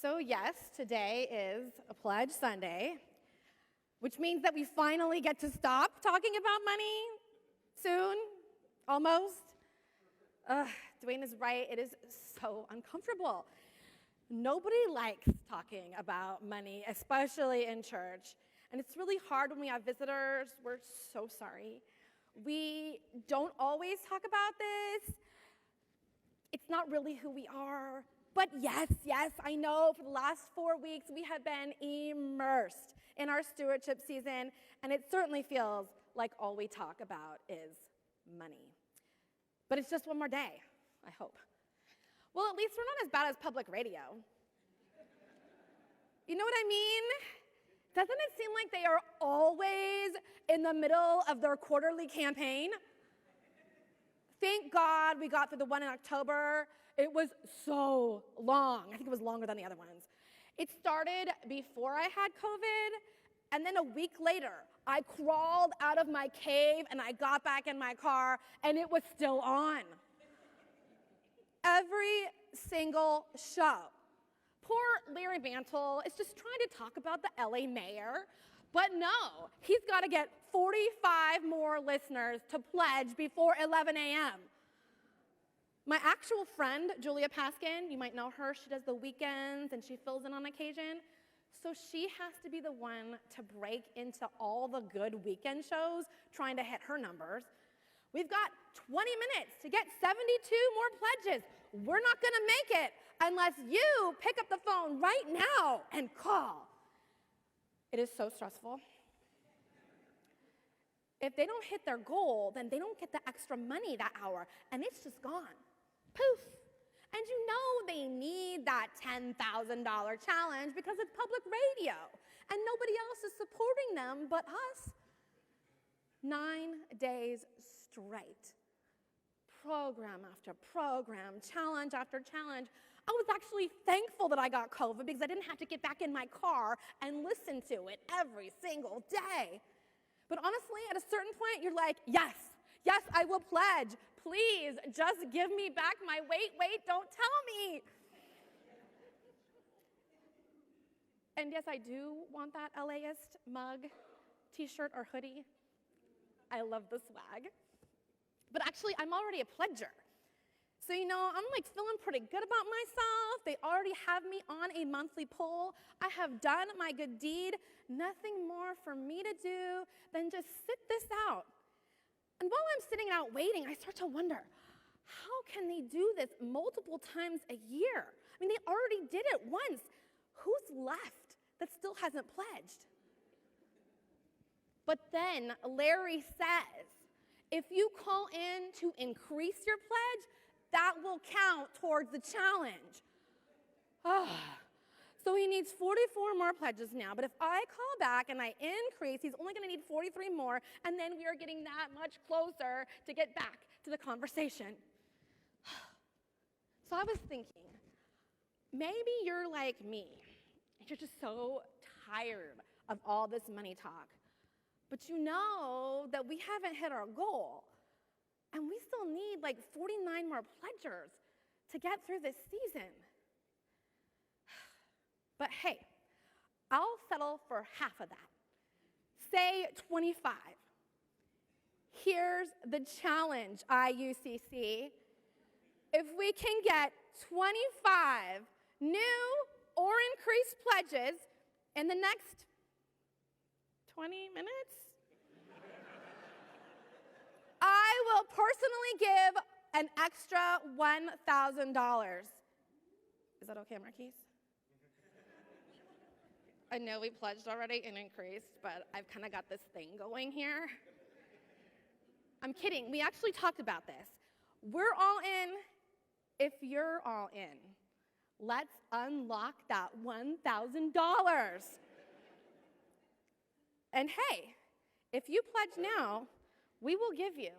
So yes, today is a Pledge Sunday, which means that we finally get to stop talking about money soon, almost. Dwayne is right, it is so uncomfortable. Nobody likes talking about money, especially in church. And it's really hard when we have visitors. We're so sorry. We don't always talk about this. It's not really who we are. But yes, I know for the last 4 weeks we have been immersed in our stewardship season, and it certainly feels like all we talk about is money. But it's just one more day, I hope. Well, at least we're not as bad as public radio. You know what I mean? Doesn't it seem like they are always in the middle of their quarterly campaign? Thank God we got through the one in October. It was so long. I think it was longer than the other ones. It started before I had COVID, and then a week later, I crawled out of my cave and I got back in my car, and it was still on. Every single show. Poor Larry Mantle is just trying to talk about the LA mayor, but no, he's got to get 45 more listeners to pledge before 11 a.m. My actual friend, Julia Paskin, you might know her, she does the weekends and she fills in on occasion. So she has to be the one to break into all the good weekend shows trying to hit her numbers. We've got 20 minutes to get 72 more pledges. We're not going to make it unless you pick up the phone right now and call. It is so stressful. If they don't hit their goal, then they don't get the extra money that hour, and it's just gone. Poof. And you know they need that $10,000 challenge because it's public radio, and nobody else is supporting them but us. 9 days straight. Program after program, challenge after challenge. I was actually thankful that I got COVID because I didn't have to get back in my car and listen to it every single day. But honestly, at a certain point, you're like, yes, I will pledge. Please, just give me back my wait, don't tell me. And yes, I do want that LAist mug, t-shirt, or hoodie. I love the swag. But actually, I'm already a pledger. So, I'm like feeling pretty good about myself. They already have me on a monthly poll. I have done my good deed. Nothing more for me to do than just sit this out. And while I'm sitting out waiting, I start to wonder, how can they do this multiple times a year? I mean, they already did it once. Who's left that still hasn't pledged? But then Larry says, if you call in to increase your pledge, that will count towards the challenge. So he needs 44 more pledges now, but if I call back and I increase, he's only going to need 43 more, and then we are getting that much closer to get back to the conversation. So I was thinking, maybe you're like me, and you're just so tired of all this money talk, but you know that we haven't hit our goal. And we still need like 49 more pledgers to get through this season. But hey, I'll settle for half of that. Say 25. Here's the challenge, IUCC. If we can get 25 new or increased pledges in the next 20 minutes, I will personally give an extra $1,000. Is that okay, Marquise? I know we pledged already and increased, but I've kind of got this thing going here. I'm kidding. We actually talked about this. We're all in if you're all in. Let's unlock that $1,000. And hey, if you pledge now, we will give you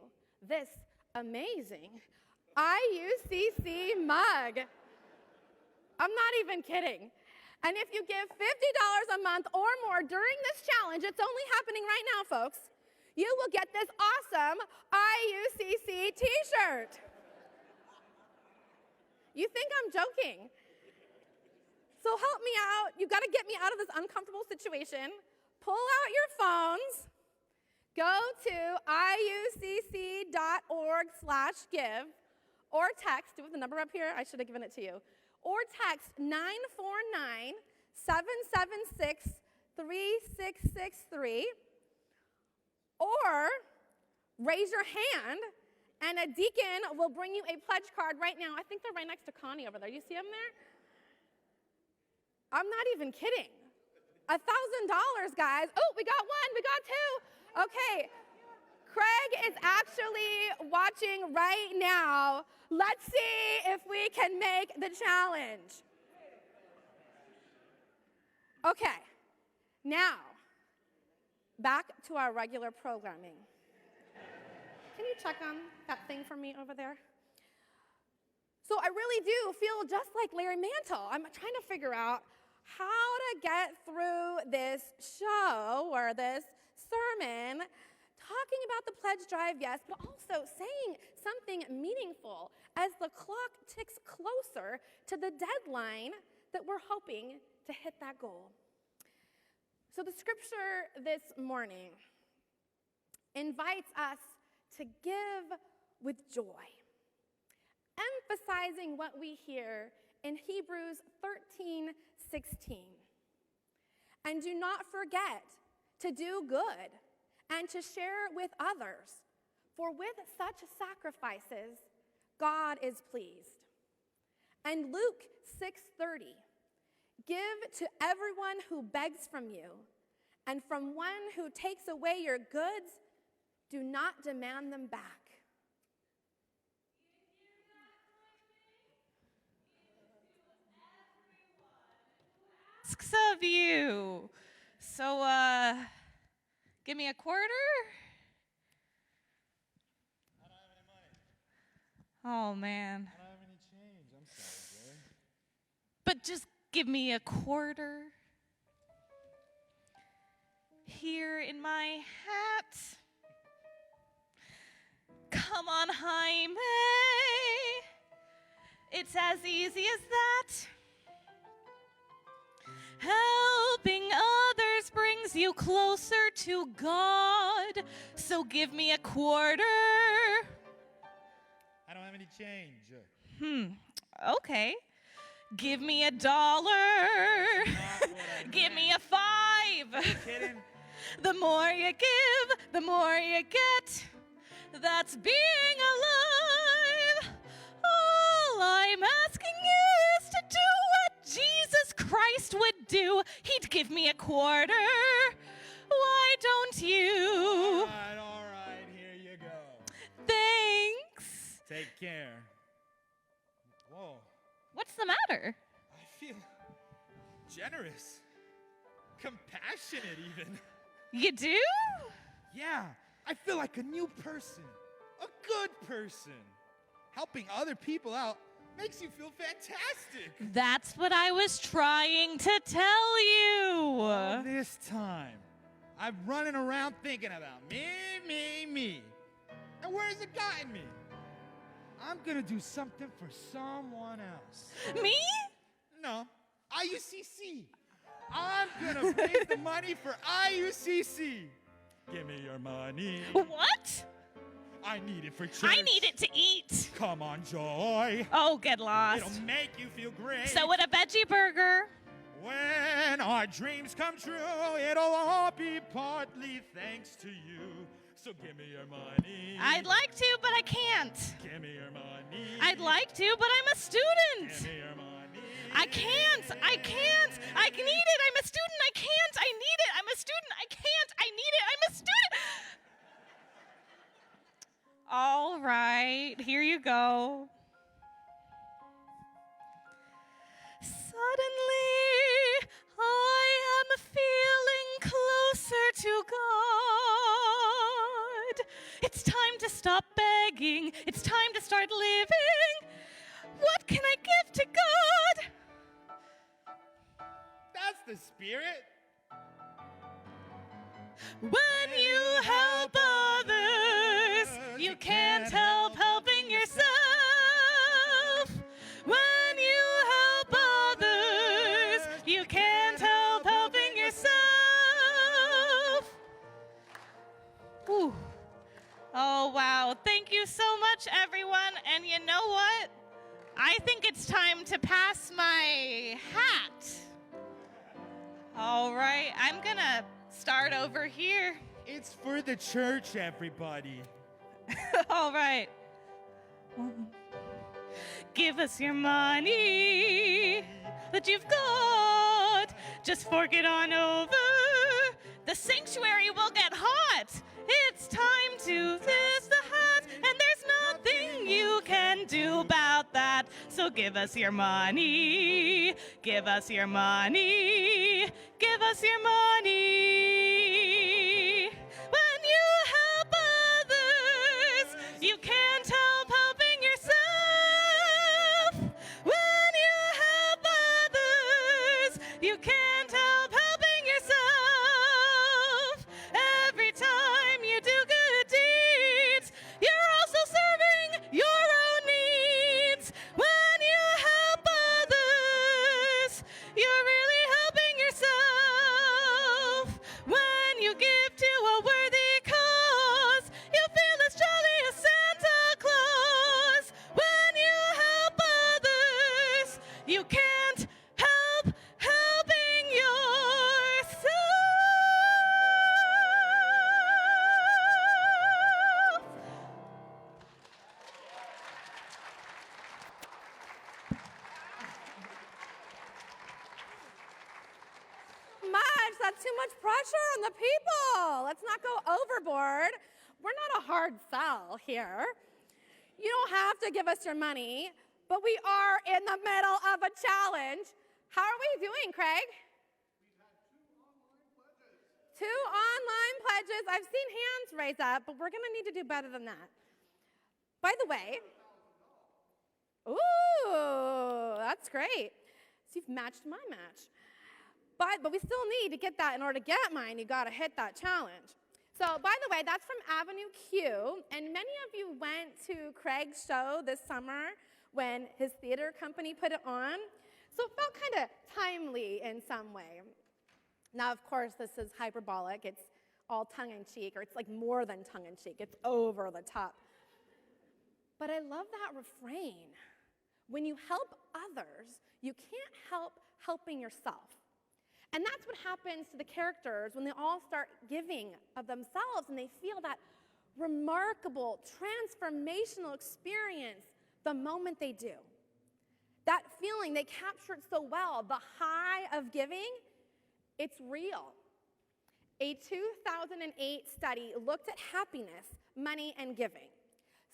this amazing IUCC mug. I'm not even kidding. And if you give $50 a month or more during this challenge, it's only happening right now, folks, you will get this awesome IUCC t-shirt. You think I'm joking. So help me out. You've got to get me out of this uncomfortable situation. Pull out your phones. Go to iucc.org/give or text. Do we have the number up here? I should have given it to you. Or text 949-776-3663. Or raise your hand, and a deacon will bring you a pledge card right now. I think they're right next to Connie over there. You see them there? I'm not even kidding. $1,000, guys. Oh, we got one. We got two. Okay. Craig is actually watching right now. Let's see if we can make the challenge. Okay. Now, back to our regular programming. Can you check on that thing for me over there? So I really do feel just like Larry Mantle. I'm trying to figure out how to get through this show or this sermon, talking about the pledge drive, yes, but also saying something meaningful as the clock ticks closer to the deadline that we're hoping to hit that goal. So the scripture this morning invites us to give with joy, emphasizing what we hear in Hebrews 13:16. And do not forget to do good and to share with others, for with such sacrifices, God is pleased. And Luke 6:30, give to everyone who begs from you, and from one who takes away your goods, do not demand them back. Asks of you. So, give me a quarter? I don't have any money. Oh, man. I don't have any change. I'm sorry, Joey. But just give me a quarter. Here in my hat. Come on, Jaime. It's as easy as that. Helping others brings you closer to God. So give me a quarter. I don't have any change. Okay. Give me $1. Give me a 5. Are you kidding? The more you give, the more you get. That's being alive. All I'm asking you is to do what Jesus Christ would do. He'd give me a quarter. Why don't you? All right, here you go. Thanks. Take care. Whoa, What's the matter? I feel generous, compassionate even. You do? Yeah, I feel like a new person, a good person. Helping other people out makes you feel fantastic. That's what I was trying to tell you. All this time, I'm running around thinking about me. And where has it gotten me? I'm gonna do something for someone else. Me? No, IUCC. I'm gonna raise the money for IUCC. Give me your money. What? I need it for church. I need it to eat. Come on, Joy. Oh, get lost. It'll make you feel great. So would a veggie burger. When our dreams come true, it'll all be partly thanks to you. So give me your money. I'd like to, but I can't. Give me your money. I'd like to, but I'm a student. Give me your money. I can't. I need it. I'm a student. I can't. I need it. I'm a student. I can't. I need it. I'm a student. All right. Here you go. Suddenly, I am feeling closer to God. It's time to stop begging. It's time to start living. What can I give to God? That's the spirit. When you help others, you can't help helping yourself. When you help others, thank you so much, everyone. And you know what? I think it's time to pass my hat. All right, I'm going to start over here. It's for the church, everybody. All right. Give us your money that you've got. Just fork it on over. The sanctuary will get hot. It's time to kiss the hat, and there's nothing you can do about that. So give us your money. Give us your money. Give us your money. When you help others, you can't help helping yourself. When you help others, you can't help helping yourself. Every time you do good deeds, you're also serving your own needs. When you help others, you're really helping yourself. When you give to a worthy cause, you feel as jolly as Santa Claus. When you help others, you can't help helping yourself. That's too much pressure on the people. Let's not go overboard. We're not a hard sell here. You don't have to give us your money, but we are in the middle of a challenge. How are we doing, Craig? We've had 2 online pledges. I've seen hands raise up, but we're going to need to do better than that. By the way, ooh, that's great. So you've matched my match. But we still need to get that. In order to get mine, you got to hit that challenge. So, by the way, that's from Avenue Q, and many of you went to Craig's show this summer when his theater company put it on. So it felt kind of timely in some way. Now, of course, this is hyperbolic. It's all tongue-in-cheek, or it's like more than tongue-in-cheek. It's over the top. But I love that refrain. When you help others, you can't help helping yourself. And that's what happens to the characters when they all start giving of themselves and they feel that remarkable, transformational experience the moment they do. That feeling, they capture it so well. The high of giving, it's real. A 2008 study looked at happiness, money, and giving.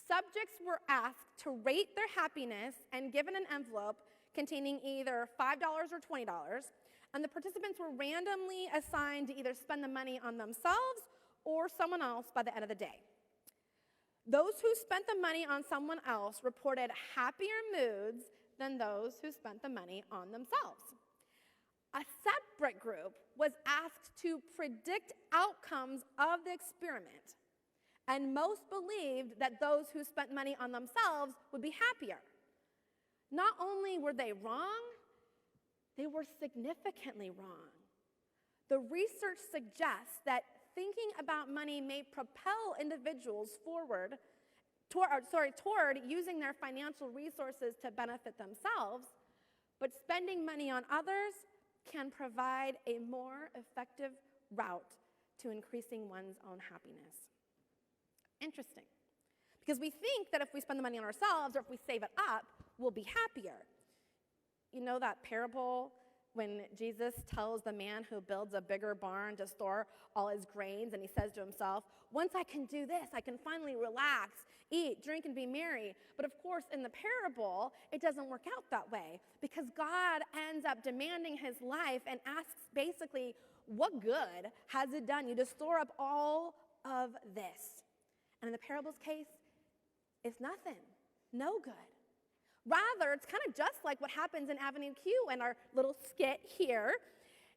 Subjects were asked to rate their happiness and given an envelope containing either $5 or $20, and the participants were randomly assigned to either spend the money on themselves or someone else by the end of the day. Those who spent the money on someone else reported happier moods than those who spent the money on themselves. A separate group was asked to predict outcomes of the experiment, and most believed that those who spent money on themselves would be happier. Not only were they wrong, they were significantly wrong. The research suggests that thinking about money may propel individuals toward using their financial resources to benefit themselves, but spending money on others can provide a more effective route to increasing one's own happiness. Interesting, because we think that if we spend the money on ourselves or if we save it up, we'll be happier. You know that parable when Jesus tells the man who builds a bigger barn to store all his grains, and he says to himself, once I can do this, I can finally relax, eat, drink, and be merry. But of course, in the parable, it doesn't work out that way, because God ends up demanding his life and asks basically, what good has it done you to store up all of this? And in the parable's case, it's nothing, no good. Rather, it's kind of just like what happens in Avenue Q and our little skit here.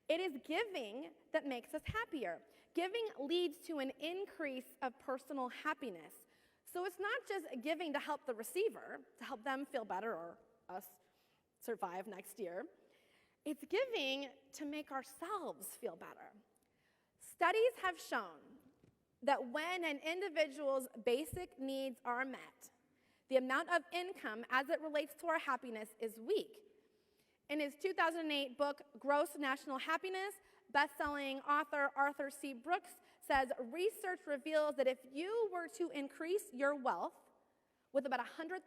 It is giving that makes us happier. Giving leads to an increase of personal happiness. So it's not just giving to help the receiver, to help them feel better or us survive next year. It's giving to make ourselves feel better. Studies have shown that when an individual's basic needs are met, the amount of income as it relates to our happiness is weak. In his 2008 book, Gross National Happiness, best-selling author Arthur C. Brooks says, research reveals that if you were to increase your wealth with about $100,000,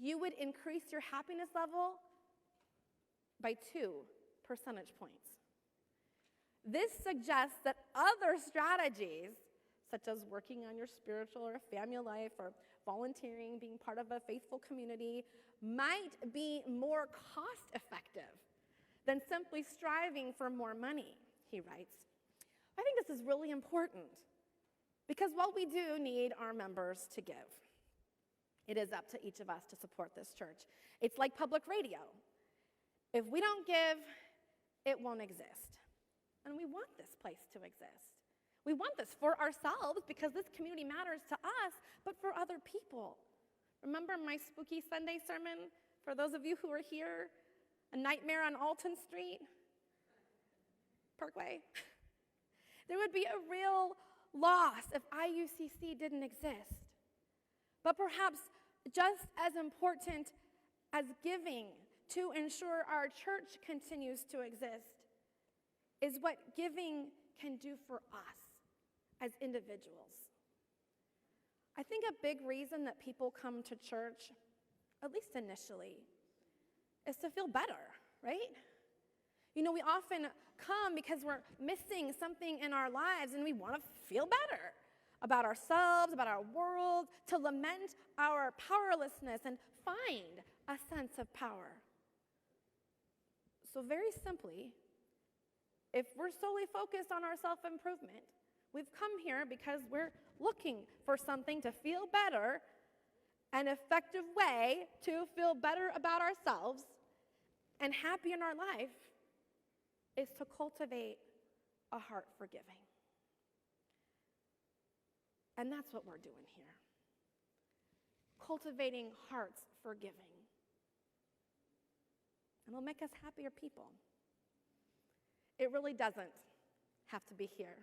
you would increase your happiness level by 2 percentage points. This suggests that other strategies, such as working on your spiritual or family life or volunteering, being part of a faithful community, might be more cost-effective than simply striving for more money, he writes. I think this is really important because while we do need our members to give, it is up to each of us to support this church. It's like public radio. If we don't give, it won't exist. And we want this place to exist. We want this for ourselves because this community matters to us, but for other people. Remember my spooky Sunday sermon? For those of you who are here, A Nightmare on Alton Street, Parkway. There would be a real loss if IUCC didn't exist. But perhaps just as important as giving to ensure our church continues to exist is what giving can do for us as individuals. I think a big reason that people come to church, at least initially, is to feel better, right? You know, we often come because we're missing something in our lives and we want to feel better about ourselves, about our world, to lament our powerlessness and find a sense of power. So very simply, if we're solely focused on our self-improvement, we've come here because we're looking for something to feel better. An effective way to feel better about ourselves and happy in our life is to cultivate a heart for giving. And that's what we're doing here. Cultivating hearts for giving. And it'll make us happier people. It really doesn't have to be here,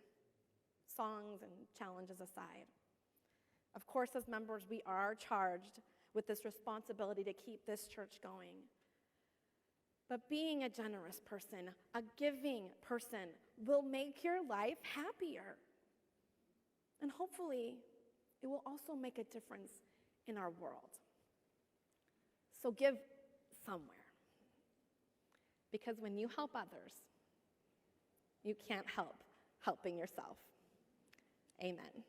songs and challenges aside. Of course, as members, we are charged with this responsibility to keep this church going. But being a generous person, a giving person, will make your life happier. And hopefully, it will also make a difference in our world. So give somewhere. Because when you help others, you can't help helping yourself. Amen.